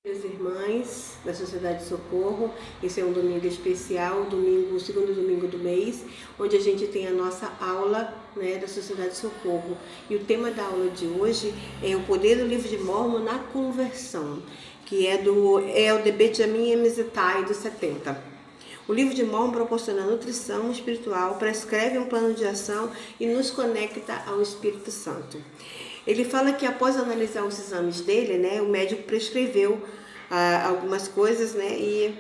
Minhas irmãs da Sociedade Socorro, esse é um domingo especial, o segundo domingo do mês, onde a gente tem a nossa aula, da Sociedade Socorro. E o tema da aula de hoje é o poder do livro de Mórmon na conversão, que é o de Benjamin Emmons-Zitai, do 70. O livro de Mórmon proporciona nutrição espiritual, prescreve um plano de ação e nos conecta ao Espírito Santo. Ele fala que após analisar os exames dele, o médico prescreveu algumas coisas, e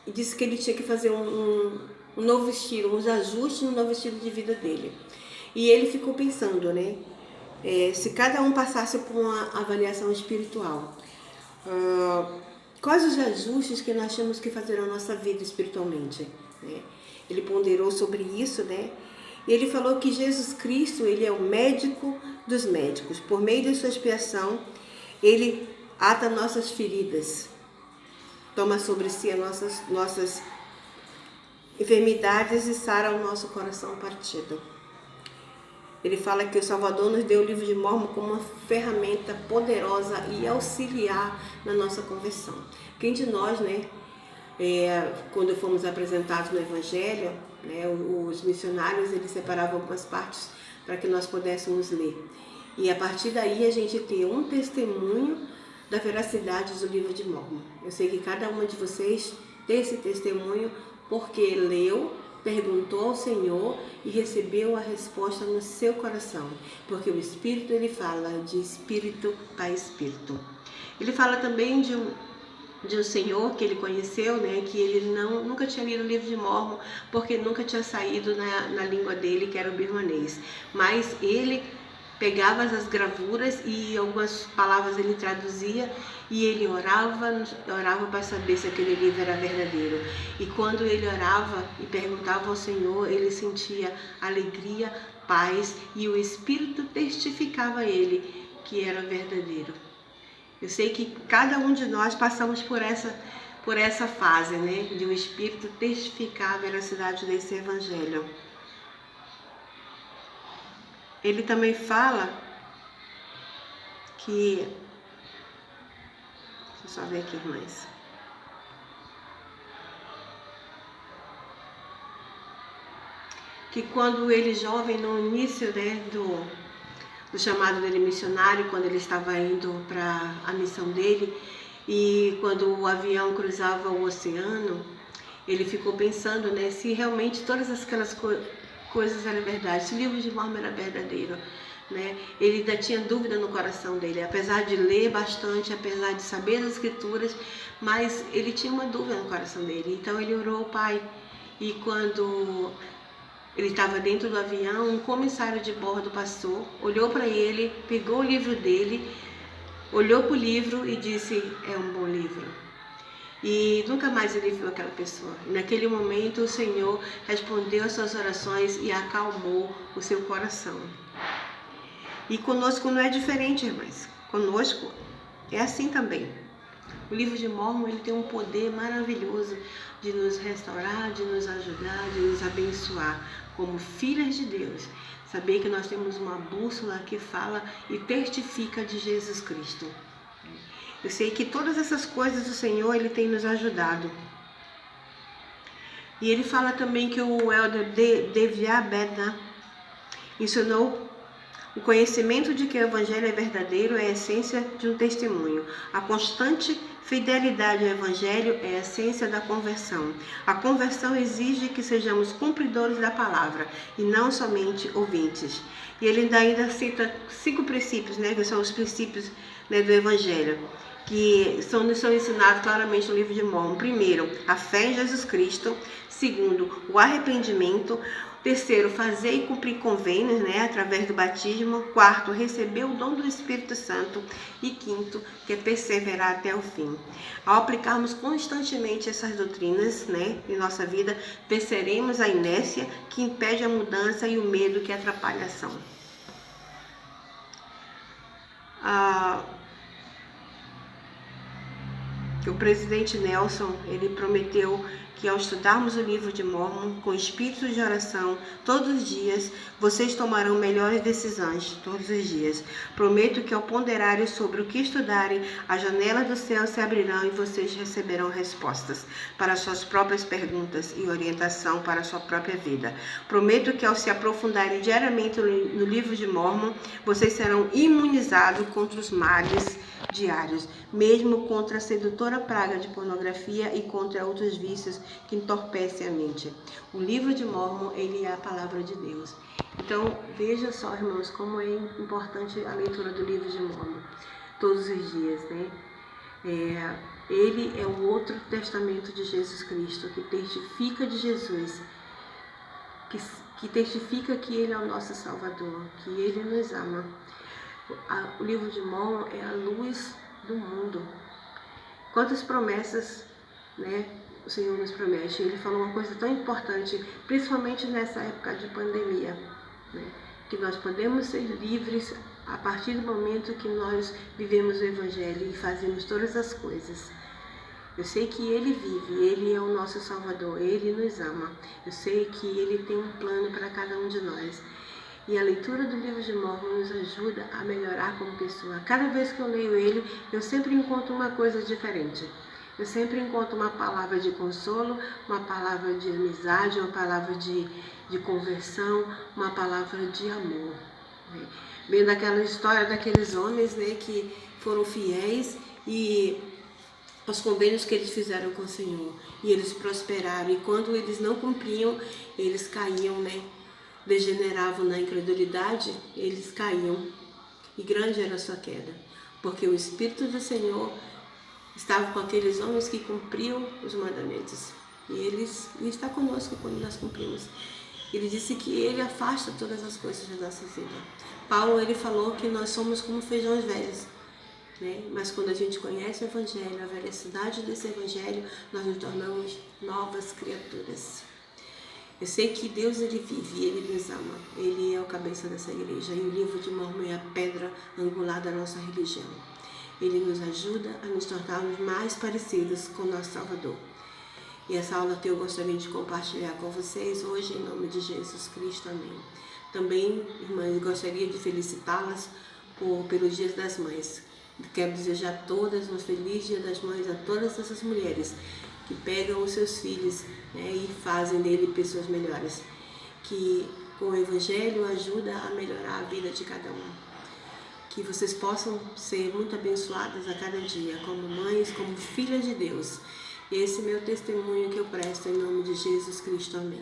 disse que ele tinha que fazer um novo estilo, uns ajustes no novo estilo de vida dele. E ele ficou pensando, se cada um passasse por uma avaliação espiritual, quais os ajustes que nós temos que fazer na nossa vida espiritualmente, Ele ponderou sobre isso, e ele falou que Jesus Cristo, ele é o médico dos médicos. Por meio de sua expiação, ele ata nossas feridas, toma sobre si as nossas enfermidades e sara o nosso coração partido. Ele fala que o Salvador nos deu o livro de Mórmon como uma ferramenta poderosa e auxiliar na nossa conversão. Quem de nós, quando fomos apresentados no Evangelho, os missionários, eles separavam algumas partes para que nós pudéssemos ler. E a partir daí a gente tem um testemunho da veracidade do livro de Mórmon. Eu sei que cada uma de vocês tem esse testemunho porque leu, perguntou ao Senhor e recebeu a resposta no seu coração. Porque o Espírito, ele fala de espírito para espírito. Ele fala também de um senhor que ele conheceu, que ele nunca tinha lido o livro de Mórmon, porque nunca tinha saído na língua dele, que era o birmanês. Mas ele pegava as gravuras e algumas palavras ele traduzia e ele orava para saber se aquele livro era verdadeiro. E quando ele orava e perguntava ao Senhor, ele sentia alegria, paz, e o Espírito testificava a ele que era verdadeiro. Eu sei que cada um de nós passamos por essa fase, de o Espírito testificar a veracidade desse Evangelho. Ele também fala que... Deixa eu só ver aqui mais. Que quando ele jovem, no início do chamado dele missionário, quando ele estava indo para a missão dele, e quando o avião cruzava o oceano, ele ficou pensando, se realmente todas aquelas coisas eram verdade, se o livro de Mórmon era verdadeiro, Ele ainda tinha dúvida no coração dele, apesar de ler bastante, apesar de saber as escrituras, mas ele tinha uma dúvida no coração dele. Então ele orou ao Pai, e quando ele estava dentro do avião, um comissário de bordo passou, olhou para ele, pegou o livro dele, olhou para o livro e disse: é um bom livro. E nunca mais ele viu aquela pessoa. E naquele momento o Senhor respondeu às suas orações e acalmou o seu coração. E conosco não é diferente, irmãs. Conosco é assim também. O livro de Mórmon, ele tem um poder maravilhoso de nos restaurar, de nos ajudar, de nos abençoar como filhas de Deus. Saber que nós temos uma bússola que fala e testifica de Jesus Cristo. Eu sei que todas essas coisas do Senhor, ele tem nos ajudado. E ele fala também que o elder Devia Beda ensinou: o conhecimento de que o Evangelho é verdadeiro é a essência de um testemunho. A constante fidelidade ao Evangelho é a essência da conversão. A conversão exige que sejamos cumpridores da palavra e não somente ouvintes. E ele ainda cita 5 princípios, que são os princípios do Evangelho, que são ensinados claramente no livro de Mórmon. Primeiro, a fé em Jesus Cristo. Segundo, o arrependimento. Terceiro, fazer e cumprir convênios, através do batismo. Quarto, receber o dom do Espírito Santo. E quinto, que é perseverar até o fim. Ao aplicarmos constantemente essas doutrinas, em nossa vida, venceremos a inércia que impede a mudança e o medo que atrapalha a ação. que o presidente Nelson, ele prometeu que ao estudarmos o livro de Mórmon com espírito de oração todos os dias, vocês tomarão melhores decisões todos os dias. Prometo que ao ponderarem sobre o que estudarem, as janelas do céu se abrirão e vocês receberão respostas para suas próprias perguntas e orientação para a sua própria vida. Prometo que ao se aprofundarem diariamente no livro de Mórmon, vocês serão imunizados contra os males diários, mesmo contra a sedutora praga de pornografia e contra outros vícios que entorpecem a mente. O livro de Mórmon, ele é a palavra de Deus. Então, veja só, irmãos, como é importante a leitura do livro de Mórmon todos os dias, né? Ele é o outro testamento de Jesus Cristo, que testifica de Jesus, que testifica que Ele é o nosso Salvador, que Ele nos ama. O livro de Mórmon é a luz do mundo. Quantas promessas, né, o Senhor nos promete. Ele falou uma coisa tão importante, principalmente nessa época de pandemia, né, que nós podemos ser livres a partir do momento que nós vivemos o Evangelho e fazemos todas as coisas. Eu sei que Ele vive, Ele é o nosso Salvador, Ele nos ama. Eu sei que Ele tem um plano para cada um de nós. E a leitura do livro de Mórmon nos ajuda a melhorar como pessoa. Cada vez que eu leio ele, eu sempre encontro uma coisa diferente. Eu sempre encontro uma palavra de consolo, uma palavra de amizade, uma palavra de conversão, uma palavra de amor. Vendo aquela história daqueles homens, né, que foram fiéis e os convênios que eles fizeram com o Senhor. E eles prosperaram. E quando eles não cumpriam, eles caíam, né? Degeneravam na incredulidade, eles caíam, e grande era a sua queda, porque o Espírito do Senhor estava com aqueles homens que cumpriam os mandamentos, e Ele está conosco quando nós cumprimos. Ele disse que Ele afasta todas as coisas da nossa vida. Paulo, ele falou que nós somos como feijões velhos, né? Mas quando a gente conhece o Evangelho, a veracidade desse Evangelho, nós nos tornamos novas criaturas. Eu sei que Deus, Ele vive, Ele nos ama, Ele é o cabeça dessa igreja, e o livro de Mórmon é a pedra angular da nossa religião. Ele nos ajuda a nos tornarmos mais parecidos com o nosso Salvador. E essa aula que eu gostaria de compartilhar com vocês hoje, em nome de Jesus Cristo, amém. Também, irmãs, gostaria de felicitá-las pelos Dias das Mães. Quero desejar a todas um feliz Dia das Mães, a todas essas mulheres que pegam os seus filhos, né, e fazem dele pessoas melhores, que com o Evangelho ajuda a melhorar a vida de cada um. Que vocês possam ser muito abençoadas a cada dia, como mães, como filhas de Deus. Esse é meu testemunho que eu presto em nome de Jesus Cristo, amém.